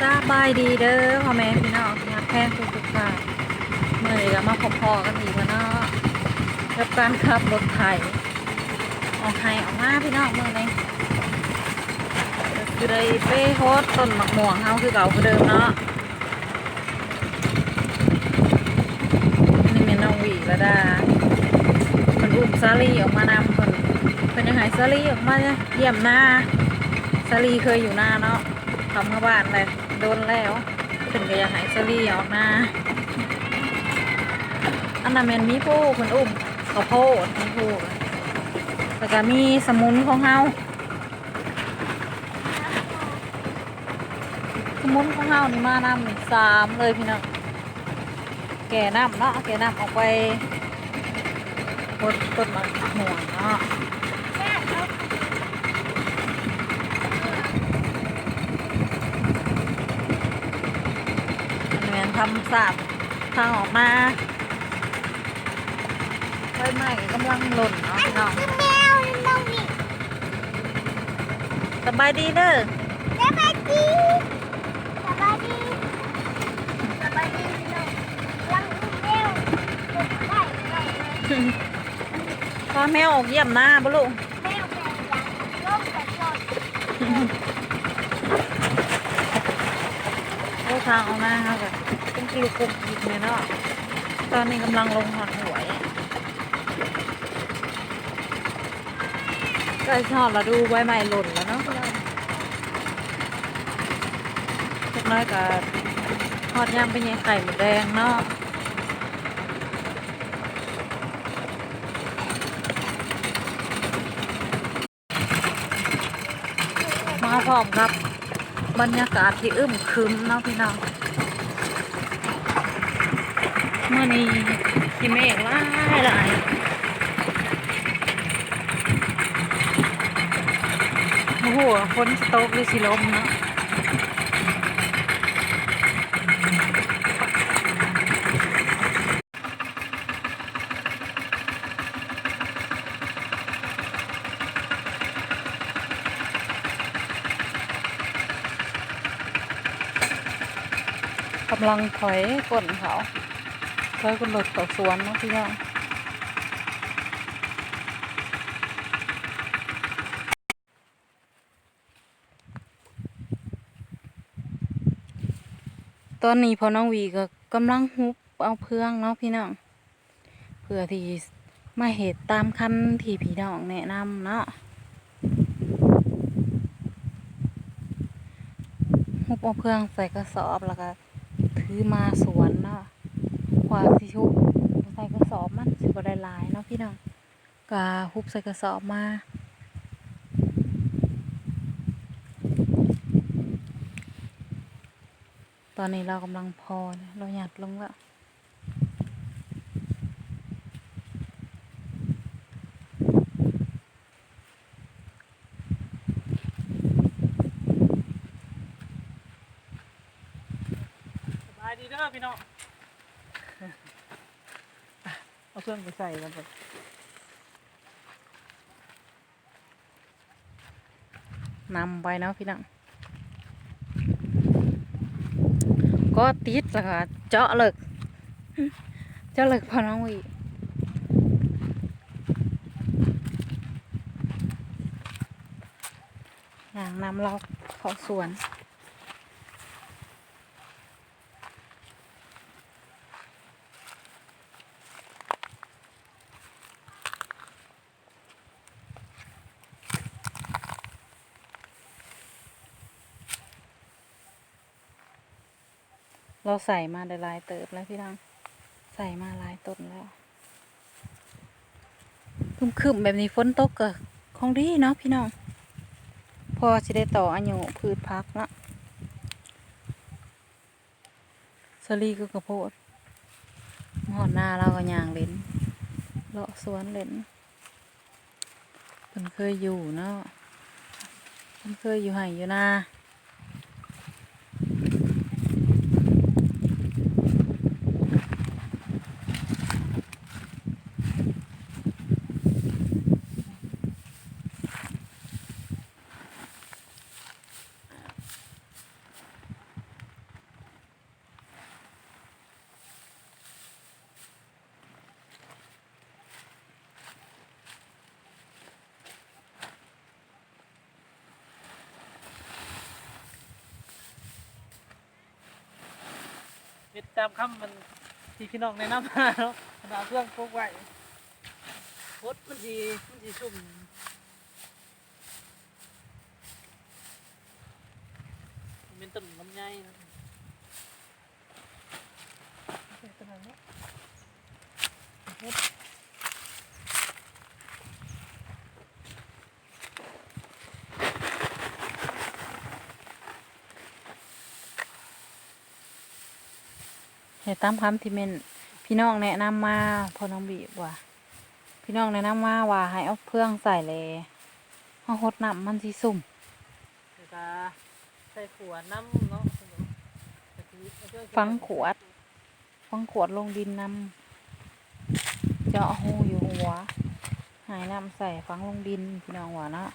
สบายดีเด้อพ่อแม่พี่น้องมาแพงทุกๆท่านเมื่อนี้ก็มาพอๆกันอีกแล้วเนาะกับการขับรถไถออกให้ออกมาพี่น้องเมื่อนี้ก็คือได้ไปโฮสต้นมะม่วงเฮาคือเก่าคือเดิมเนาะนี่แม่น้องหวีละดามันอุ้มซาลีออกมานำเพิ่นยังหายซาลีออกมาเยี่ยมหน้าซาลีเคยอยู่หน้าเนาะทำมาบ้านเลยโดนแล้วเพิ่นก็ยังหายซาลีออกหน้าอันนั้นแม่นมีผู้เพิ่นอุ้มข้าวโพดมีผู้แล้วก็มีสมุนของเฮาสมุนของเฮานี่มานำนี่3เลยพี่น้องแก่น้ำเนาะแก่น้ำออกไปต้นมะม่วงเนาะอันนี้ทำสาบทางออกมาไฟไหม้กำลังหล่นเนาะพี่น้องสบายดีเด้อสบายดีสบายดีสบายดียังเร็วได้เลย พาแมวออกเยี่ยมหน้าบ่ลูกแมวแก่ยังล่มแต่จดโอ้ทางออกมาค่ะแบบเป็นกลุ่มกลุ่มอีกเลยเนาะตอนนี้กำลังลงหอดหวยก็ชอบเราดูใบไม้หล่นแล้วเนาะเล็กน้อยกับทอดย่างเป็นยังไข่หมูแดงเนาะมาพร้อมครับบรรยากาศที่อึมครึมเนาะพี่น้องเมื่อนี้ที่เมฆหลายโอ้โหฝนสโต๊กหรือสิลมเนาะกำลังถอยก้นเขาถอยก้นรถต่อสวนเนาะพี่น้องตอนนี้พอน้องวีก็กำลังฮุบเอาเพื่องเนาะพี่น้องเพื่อที่มาเหตุตามคำที่พี่น้องแนะนำเนาะฮุบเอาเพื่องใส่กระสอบแล้วก็ถือมาสวนเนาะกว่าสิชุบใส่กระสอบมันสิบ่ได้หลายเนาะพี่น้องก็ฮุบใส่กระสอบมาตอนนี้เรากำลังพอเราหยัดลงแล้วสบายดีเด้อพี่น้องเอาเครื่องไปใส่กันไปนำไปเนาะพี่น้องก็ติดแล้วก็เจาะเลิกพอน้องวีอย่างนำเราเข้าสวนเราใส่มาได้หลายเติบแล้วพี่น้องใส่มาหลายต้นแล้วคึมๆแบบนี้ฝนตกก็ของดีเนาะพี่น้องพอสิได้ต่ออายุพืชพักเนาะสลีก็กระโพดหอดหน้าเราก็ย่างเล่นเลาะสวนเล่นมันเคยอยู่เนาะมันเคยอยู่ให้อยู่นา พ ตามคำมันที่พี่น้องแนะนำมาเนาะขนาดเครื่องปลูกไว้พดมันสิชุ่มมันเป็นต้นลำไยนะต้นอะไรเนี่ยพด ให้ตามคำที่เมนพี่น้องแนะนำมาพอน้องบีว่าพี่น้องแนะนำมาว่าให้เอาเพื่องใส่เลยเอาหดน้ำมันสิสุ่ม แล้วก็ใส่ขวดน้ำเนาะฟังขวดลงดินน้ำเจาะหูอยู่หัวหายน้ำใส่ฟังลงดินพี่น้องว่าเนาะ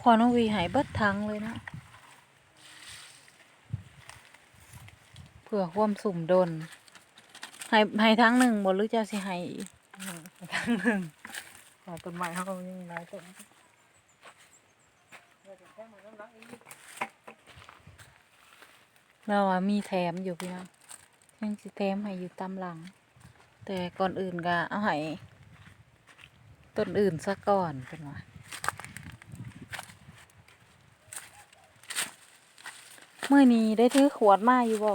พอน้องวีหายเบิดทั้งเลยนะเผื่อความสุ่มโดนให้ทั้งหนึ่งบ่หรือจะสิให้อีก ทั้งหนึ่งต้นไม้เขาก็ยังหลายต้น เราอะมีแถมอยู่พี่น้องยังสิแถมให้อยู่ตามหลัง แต่ก่อนอื่นก็เอาให้ต้นอื่นซะก่อนเป็นว่าเมื่อนี้ได้ถือขวดมาอยู่บ่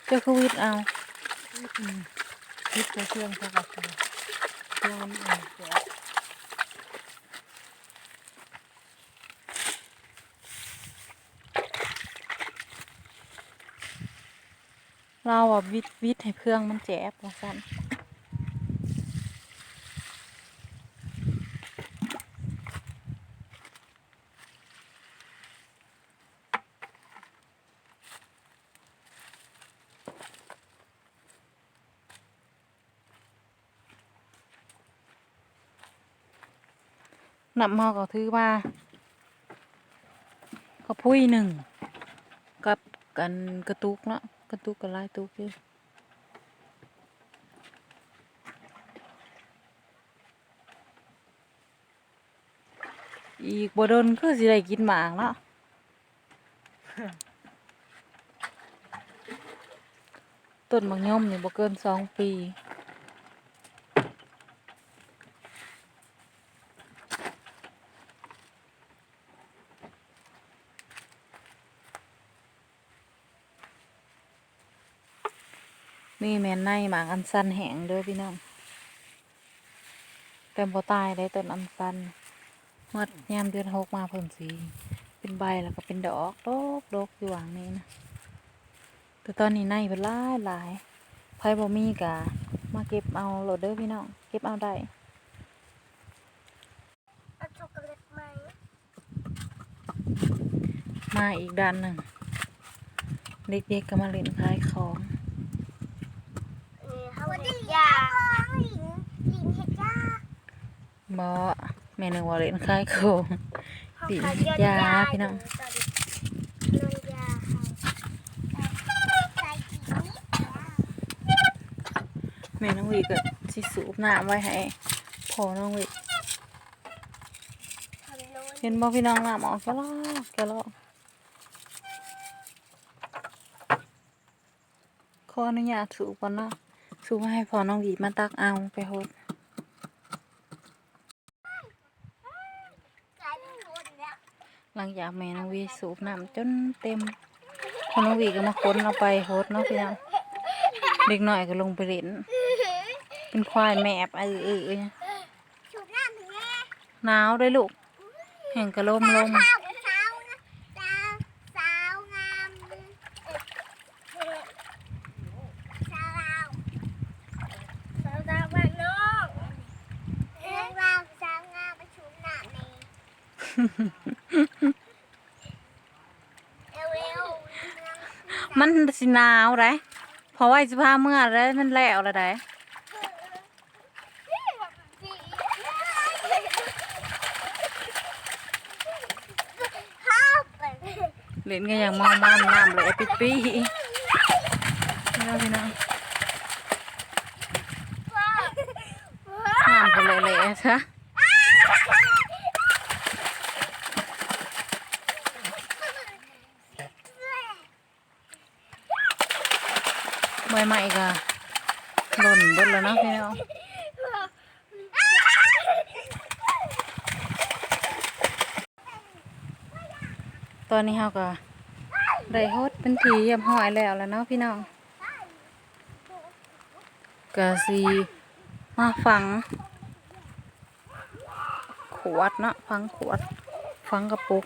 เจ้าคือวิทย์เอา คิดไปเครื่องเขาก็เครื่องมันเสีย เราอะวิทย์ให้เพื่องมันแจ๊บว่าซั่นนับมาก็ถือว่าก็พุ้ยหนึ่งกับกันกระตุกเนาะกระตุกกับลายตุกอยู่อีกบ่โดนคือสิได้กินหมากเนาะต้นมะย่อมนี่บ่เกิน2 ปีนี่แม่นในหมากอันซันแห้งเด้อพี่น้องแต่บ่ตายได้ต้นอันซันฮอดยามเดือน6มาเพิ่นสิเป็นใบแล้วก็เป็นดอกดกอยู่หว่างนี้นะแต่ตอนนี้ในเพิ่นหลายไผบ่มีก็มาเก็บเอาโลดเด้อพี่น้องเก็บเอาได้ เอาช็อกโกแลตไหม มาอีกด้านหนึ่งเด็กๆก็มาเล่นขายของ เขาเห็ดยาหลิงเห็ดยา บ่แม่นึกว่าเล่นขายของปีนยาพี่น้อง โยนยาใส่กี่นิด แม่น้องวีก็สิสูบน้ำไว้ให้พอน้องวีเห็นบ่พี่น้องน้ำออกแกลอกขออนุญาตสูบก่อนเนาะสูบมาให้พอน้องวีมาตักเอาไปโฮด กลายเป็นคนแล้ว หลังจากแม่น้องวีสูบน้ำจนเต็มพอน้องวีก็มาค้นเอาไปโฮดเนาะพี่น้องเด็กหน่อยก็ลงไปเล่นเป็นควายแมบเนี่ย ฉุบน้ำถึงแม่ หนาวด้วยลูกแห่งกระลม สาวนะสาวงามสาวลาวสาวลาวบ้านนอกเรื่องราวสาวงามมาฉุบน้ำในเอว มันสิหนาวไรพ อไว้สิพาเมื่อแล้วมันแล้วละได้เล่นกันอย่างเมองมันน้ำเลยปิ๊ดปี้พี่น้องน้ำก็เละๆซะใหม่ๆก็หล่นเบิดแล้วเนาะพี่น้องตอนนี้เราก็ได้ฮดเป็นทีเรียบร้อยแล้วเนาะพี่น้องก็สิมาฝังขวดเนาะฝังขวดฝังกระปุก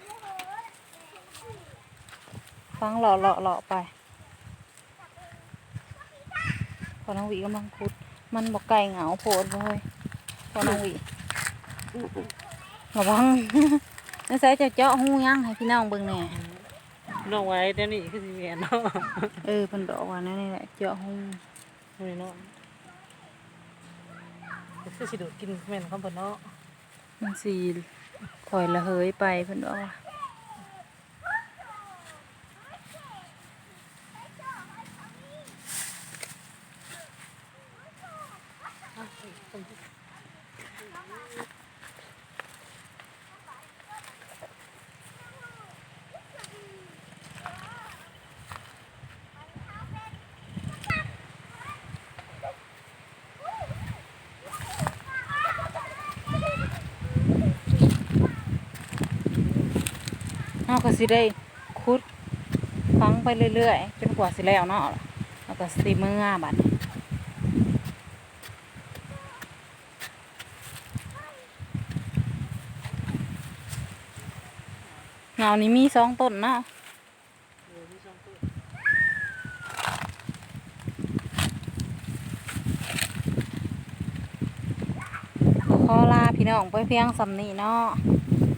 ฝังหล่อไปพอน้องวีกำลังขุดมันบอกไก่เหงาโผล่เลยพอน้องวีระวังนี่ใส่จะเจาะหูยังให้พี่น้องเบิ่งแหน่ น้องไว้เดี๋ยวนี้คือสิแม่นเนาะ เพิ่นบอกว่านั่นนี่แหละเจาะหู นี่เนาะคือสิดูดกินแม่นของเพิ่นเนาะ มันสีถอยละเหยไปเพิ่นบอกว่า เราก็สิได้ขุดฟังไปเรื่อยๆจนกว่าสิแล้วเนาะแล้วก็สิมือบัดนี้เงานี้มี2 ต้นเนาะขอลาพี่น้องไปเพียงสำนี้เนาะ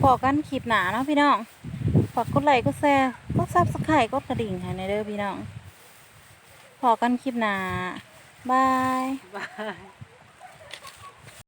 พอกันคลิปหนาเนาะพี่น้องฝากกดไลค์กดแชร์กดซับสไครต์กดกระดิ่งให้ในเด้อพี่น้องพอกันคลิปหนาบาย บาย